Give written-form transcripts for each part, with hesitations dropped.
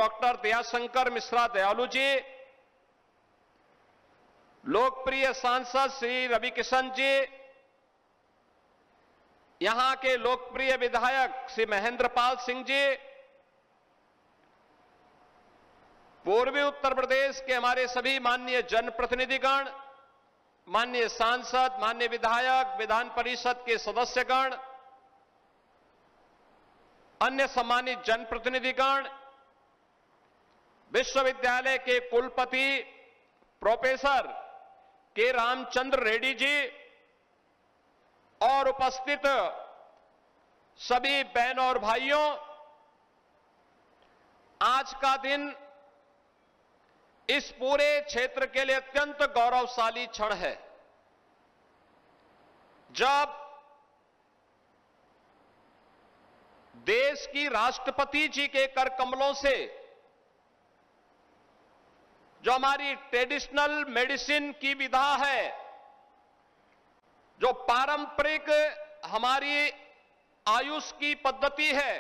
Doctor Dayashankar Mishra दयालु जी, लोकप्रिय सांसद श्री रवि किशन जी, यहां के लोकप्रिय विधायक श्री महेंद्र पाल सिंह जी, पूर्वी उत्तर प्रदेश के हमारे सभी माननीय जनप्रतिनिधिगण, माननीय सांसद, माननीय विधायक, विधान परिषद के सदस्यगण, अन्य सम्मानित जनप्रतिनिधिगण, विश्वविद्यालय के कुलपति प्रोफेसर के रामचंद्र रेड्डी जी और उपस्थित सभी बहनों और भाइयों, आज का दिन इस पूरे क्षेत्र के लिए अत्यंत गौरवशाली क्षण है, जब देश की राष्ट्रपति जी के कर कमलों से जो हमारी ट्रेडिशनल मेडिसिन की विधा है, जो पारंपरिक हमारी आयुष की पद्धति है,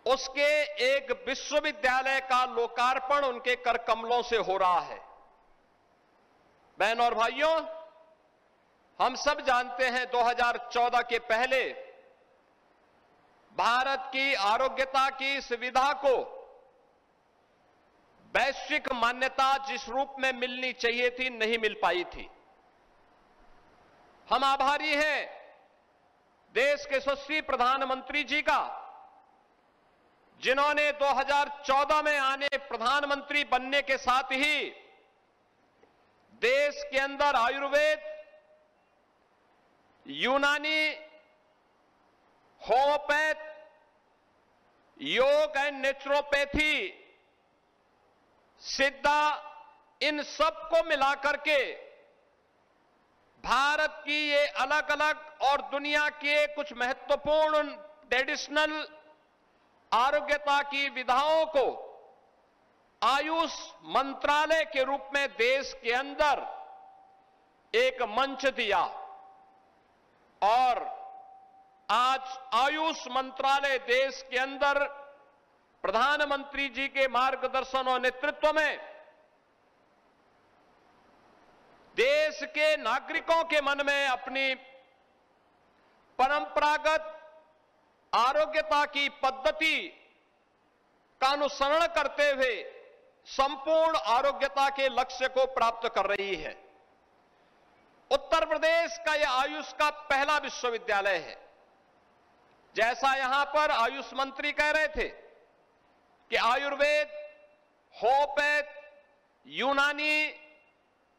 उसके एक विश्वविद्यालय का लोकार्पण उनके कर कमलों से हो रहा है। बहनों और भाइयों, हम सब जानते हैं 2014 के पहले भारत की आरोग्यता की सुविधा को वैश्विक मान्यता जिस रूप में मिलनी चाहिए थी, नहीं मिल पाई थी। हम आभारी हैं देश के यशस्वी प्रधानमंत्री जी का, जिन्होंने 2014 में आने प्रधानमंत्री बनने के साथ ही देश के अंदर आयुर्वेद, यूनानी, होम्योपैथ, योग एंड नेचुरोपैथी, सिद्धा, इन सब को मिलाकर के भारत की ये अलग अलग और दुनिया के कुछ महत्वपूर्ण ट्रेडिशनल आरोग्यता की विधाओं को आयुष मंत्रालय के रूप में देश के अंदर एक मंच दिया। और आज आयुष मंत्रालय देश के अंदर प्रधानमंत्री जी के मार्गदर्शन और नेतृत्व में देश के नागरिकों के मन में अपनी परंपरागत आरोग्यता की पद्धति का अनुसरण करते हुए संपूर्ण आरोग्यता के लक्ष्य को प्राप्त कर रही है। उत्तर प्रदेश का यह आयुष का पहला विश्वविद्यालय है। जैसा यहां पर आयुष मंत्री कह रहे थे कि आयुर्वेद, होम्योपैथ, यूनानी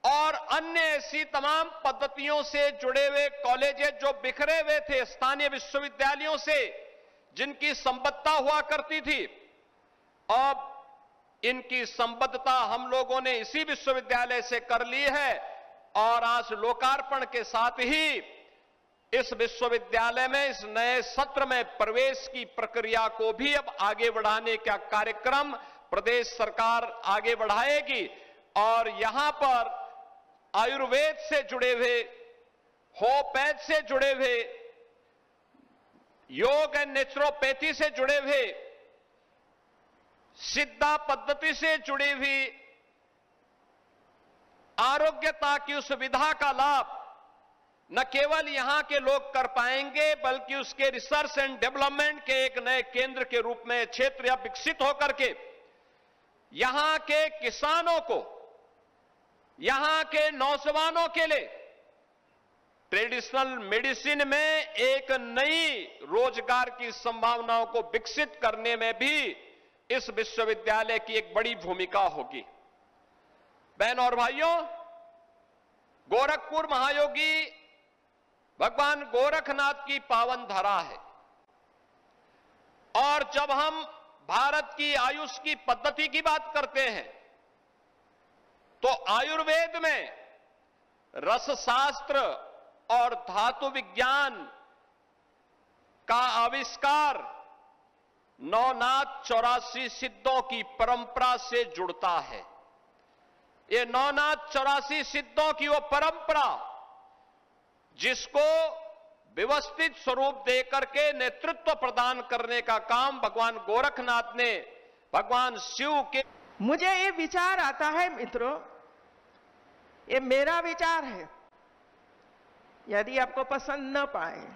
और अन्य ऐसी तमाम पद्धतियों से जुड़े हुए कॉलेजेस जो बिखरे हुए थे स्थानीय विश्वविद्यालयों से, जिनकी संबद्धता हुआ करती थी, अब इनकी संबद्धता हम लोगों ने इसी विश्वविद्यालय से कर ली है। और आज लोकार्पण के साथ ही इस विश्वविद्यालय में इस नए सत्र में प्रवेश की प्रक्रिया को भी अब आगे बढ़ाने का कार्यक्रम प्रदेश सरकार आगे बढ़ाएगी। और यहां पर आयुर्वेद से जुड़े हुए, होम्योपैथ से जुड़े हुए, योग एंड नेचुरोपैथी से जुड़े हुए, सिद्धा पद्धति से जुड़ी हुई आरोग्यता की उस विधा का लाभ न केवल यहां के लोग कर पाएंगे, बल्कि उसके रिसर्च एंड डेवलपमेंट के एक नए केंद्र के रूप में क्षेत्र या विकसित होकर के यहां के किसानों को, यहां के नौजवानों के लिए ट्रेडिशनल मेडिसिन में एक नई रोजगार की संभावनाओं को विकसित करने में भी इस विश्वविद्यालय की एक बड़ी भूमिका होगी। बहनों और भाइयों, गोरखपुर महायोगी भगवान गोरखनाथ की पावन धरा है। और जब हम भारत की आयुष की पद्धति की बात करते हैं तो आयुर्वेद में रसशास्त्र और धातु विज्ञान का आविष्कार नवनाथ 84 सिद्धों की परंपरा से जुड़ता है। ये नवनाथ 84 सिद्धों की वो परंपरा जिसको व्यवस्थित स्वरूप देकर के नेतृत्व प्रदान करने का काम भगवान गोरखनाथ ने भगवान शिव के। मुझे ये विचार आता है मित्रों, ये मेरा विचार है, यदि आपको पसंद न पाए,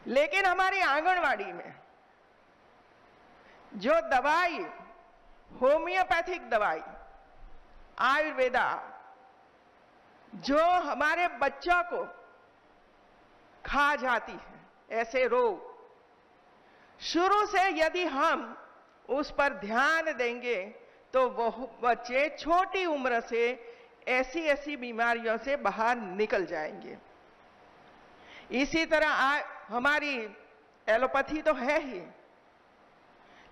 लेकिन हमारी आंगनवाड़ी में जो दवाई, होम्योपैथिक दवाई, आयुर्वेदा, जो हमारे बच्चों को खा जाती है, ऐसे रोग, शुरू से यदि हम उस पर ध्यान देंगे तो वह बच्चे छोटी उम्र से ऐसी ऐसी बीमारियों से बाहर निकल जाएंगे। इसी तरह हमारी एलोपैथी तो है ही,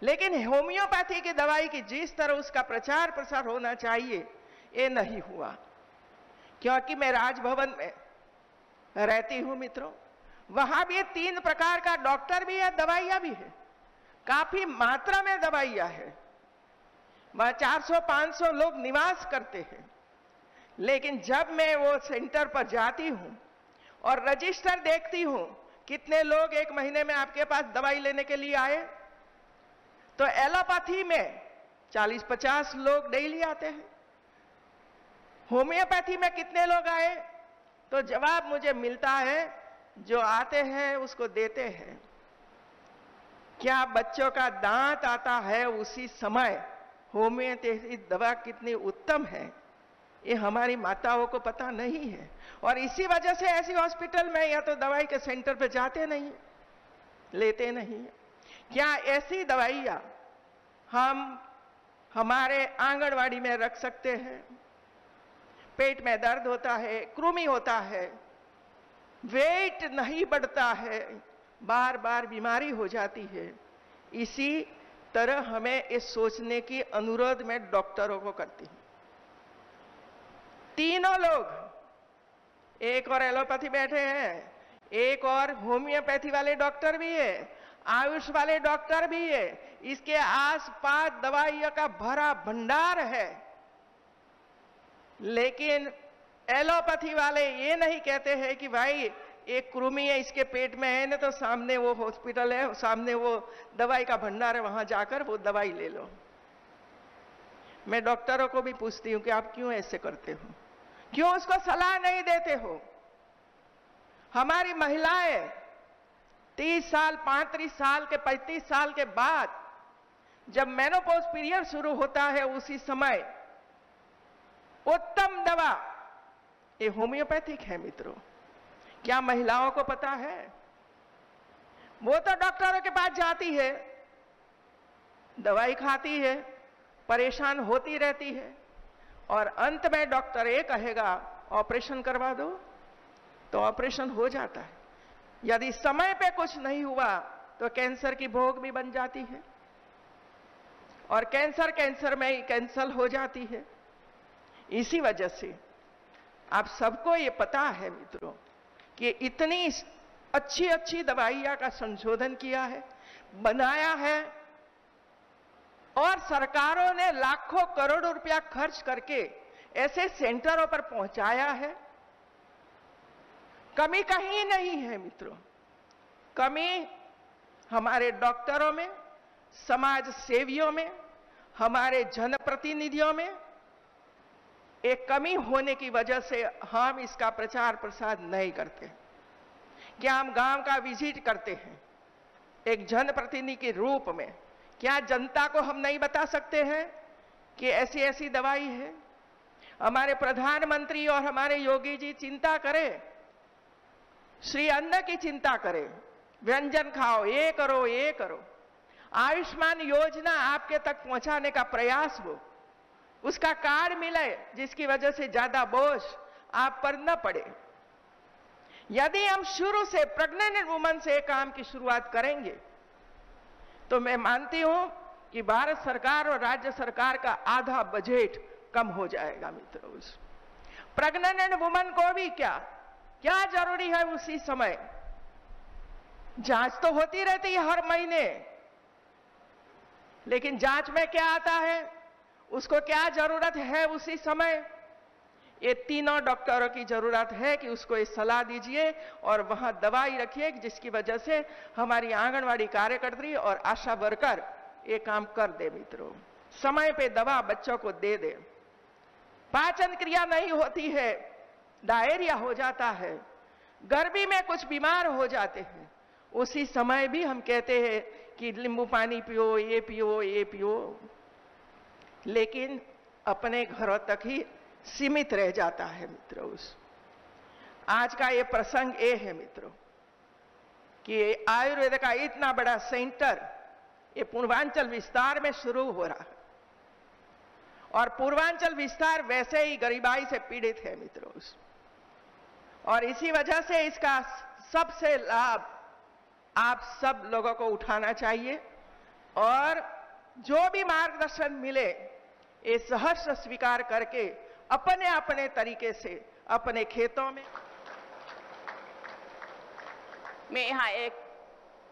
लेकिन होम्योपैथी की दवाई की जिस तरह उसका प्रचार प्रसार होना चाहिए, ये नहीं हुआ। क्योंकि मैं राजभवन में रहती हूं मित्रों, वहां भी 3 प्रकार का डॉक्टर भी है, दवाइयां भी है, काफी मात्रा में दवाइयां है। वहां 400-500 लोग निवास करते हैं। लेकिन जब मैं वो सेंटर पर जाती हूं और रजिस्टर देखती हूं कितने लोग एक महीने में आपके पास दवाई लेने के लिए आए, तो एलोपैथी में 40-50 लोग डेली आते हैं। होम्योपैथी में कितने लोग आए, तो जवाब मुझे मिलता है जो आते हैं उसको देते हैं। क्या बच्चों का दांत आता है उसी समय होम्योपैथी दवा कितनी उत्तम है, ये हमारी माताओं को पता नहीं है। और इसी वजह से ऐसी हॉस्पिटल में या तो दवाई के सेंटर पे जाते नहीं, लेते नहीं। क्या ऐसी दवाइयां हम हमारे आंगनवाड़ी में रख सकते हैं? पेट में दर्द होता है, कृमि होता है, वेट नहीं बढ़ता है, बार बार बीमारी हो जाती है। इसी तरह हमें इस सोचने की अनुरोध मैं डॉक्टरों को करती हूं। तीनों लोग, एक और एलोपैथी बैठे हैं, एक और होम्योपैथी वाले डॉक्टर भी है, आयुष वाले डॉक्टर भी है, इसके आसपास दवाइयों का भरा भंडार है। लेकिन एलोपैथी वाले ये नहीं कहते हैं कि भाई एक कृमि है इसके पेट में है ना, तो सामने वो हॉस्पिटल है, सामने वो दवाई का भंडार है, वहां जाकर वो दवाई ले लो। मैं डॉक्टरों को भी पूछती हूं कि आप क्यों ऐसे करते हो, क्यों उसको सलाह नहीं देते हो? हमारी महिलाएं 30 साल, 35 साल के, 35 साल के बाद जब मेनोपॉज पीरियड शुरू होता है, उसी समय उत्तम दवा ये होम्योपैथिक है मित्रों। क्या महिलाओं को पता है? वो तो डॉक्टरों के पास जाती है, दवाई खाती है, परेशान होती रहती है, और अंत में डॉक्टर ये कहेगा ऑपरेशन करवा दो, तो ऑपरेशन हो जाता है। यदि समय पे कुछ नहीं हुआ तो कैंसर की भोग भी बन जाती है, और कैंसर में ही कैंसल हो जाती है। इसी वजह से आप सबको ये पता है मित्रों कि इतनी अच्छी अच्छी दवाइयां का संशोधन किया है, बनाया है, और सरकारों ने लाखों करोड़ों रुपया खर्च करके ऐसे सेंटरों पर पहुंचाया है। कमी कहीं नहीं है मित्रों। कमी हमारे डॉक्टरों में, समाज सेवियों में, हमारे जनप्रतिनिधियों में। एक कमी होने की वजह से हम इसका प्रचार प्रसार नहीं करते। क्या हम गांव का विजिट करते हैं एक जनप्रतिनिधि के रूप में? क्या जनता को हम नहीं बता सकते हैं कि ऐसी ऐसी दवाई है? हमारे प्रधानमंत्री और हमारे योगी जी चिंता करें, श्री अन्न की चिंता करें, व्यंजन खाओ, ये करो, ये करो। आयुष्मान योजना आपके तक पहुंचाने का प्रयास हो, उसका कार्ड मिले जिसकी वजह से ज्यादा बोझ आप पर न पड़े। यदि हम शुरू से प्रेग्नेंट वुमन से काम की शुरुआत करेंगे तो मैं मानती हूं कि भारत सरकार और राज्य सरकार का आधा बजट कम हो जाएगा मित्रों। प्रेग्नेंट वुमन को भी क्या जरूरी है उसी समय? जांच तो होती रहती है हर महीने, लेकिन जांच में क्या आता है, उसको क्या जरूरत है उसी समय? ये तीनों डॉक्टरों की जरूरत है कि उसको ये सलाह दीजिए और वहां दवाई रखिए, जिसकी वजह से हमारी आंगनवाड़ी कार्यकर्त्री और आशा वर्कर ये काम कर दे। मित्रों, समय पे दवा बच्चों को दे दे। पाचन क्रिया नहीं होती है, डायरिया हो जाता है, गर्मी में कुछ बीमार हो जाते हैं, उसी समय भी हम कहते हैं कि नींबू पानी पियो, ये पियो, ये पियो, लेकिन अपने घरों तक ही सीमित रह जाता है। मित्रों, आज का ये प्रसंग ये है मित्रों कि आयुर्वेद का इतना बड़ा सेंटर ये पूर्वांचल विस्तार में शुरू हो रहा है और पूर्वांचल विस्तार वैसे ही गरीबाई से पीड़ित है मित्रों, और इसी वजह से इसका सबसे लाभ आप सब लोगों को उठाना चाहिए और जो भी मार्गदर्शन मिले ये सहर्ष स्वीकार करके अपने अपने तरीके से अपने खेतों में। मैं यहाँ एक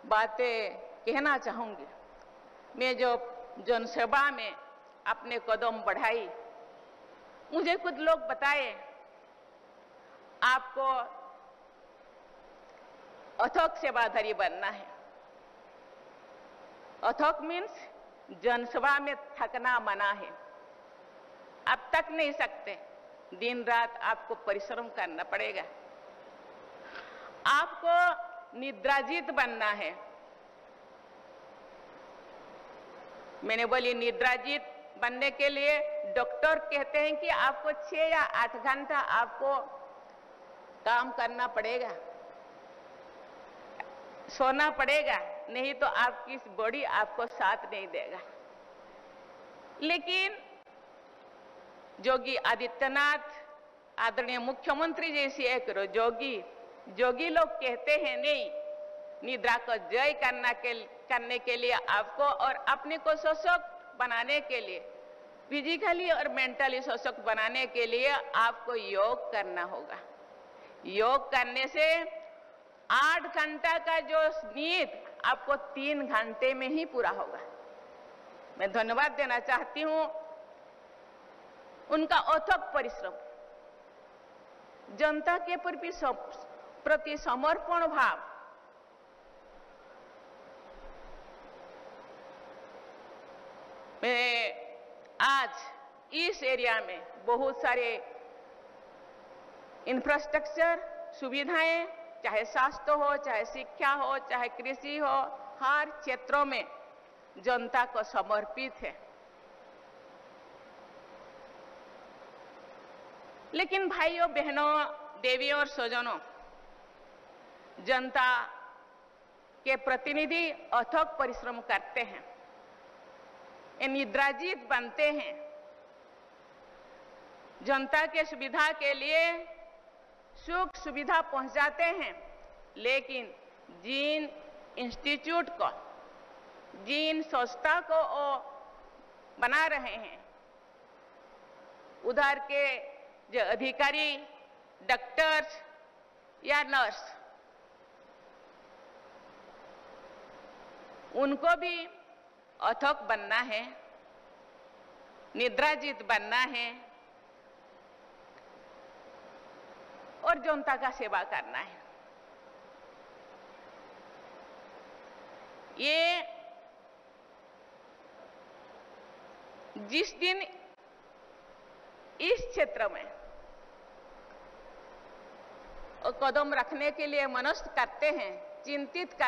बातें कहना चाहूंगी। मैं जो जनसेवा में अपने कदम बढ़ाई, मुझे कुछ लोग बताए आपको अथक सेवाधारी बनना है। अथक मीन्स जनसेवा में थकना मना है, आप थक नहीं सकते, दिन रात आपको परिश्रम करना पड़ेगा। आपको निद्राजीत बनना है। मैंने बोली निद्राजीत बनने के लिए डॉक्टर कहते हैं कि आपको 6 या 8 घंटा आपको काम करना पड़ेगा, सोना पड़ेगा, नहीं तो आपकी बॉडी आपको साथ नहीं देगा। लेकिन योगी आदित्यनाथ, आदरणीय मुख्यमंत्री जैसी एक जोगी लोग कहते हैं नहीं, निद्रा को जय करने के लिए आपको और अपने को सशक्त बनाने के लिए, फिजिकली और मेंटली सशक्त बनाने के लिए आपको योग करना होगा। योग करने से 8 घंटा का जो नींद आपको 3 घंटे में ही पूरा होगा। मैं धन्यवाद देना चाहती हूं उनका अथक परिश्रम, जनता के प्रति समर्पण भाव, मैं आज इस एरिया में बहुत सारे इंफ्रास्ट्रक्चर सुविधाएं, चाहे स्वास्थ्य हो, चाहे शिक्षा हो, चाहे कृषि हो, हर क्षेत्रों में जनता को समर्पित है। लेकिन भाइयों बहनों, देवियों और स्वजनों, जनता के प्रतिनिधि अथक परिश्रम करते हैं, ये निद्राजीत बनते हैं, जनता के सुविधा के लिए सुख सुविधा पहुंचाते हैं। लेकिन जिन इंस्टीट्यूट को, जिन संस्था को वो बना रहे हैं, उधर के जो अधिकारी, डॉक्टर्स या नर्स, उनको भी अथक बनना है, निद्राजीत बनना है और जनता का सेवा करना है। ये जिस दिन इस क्षेत्र में कदम रखने के लिए मनस्थ करते हैं, चिंतित करते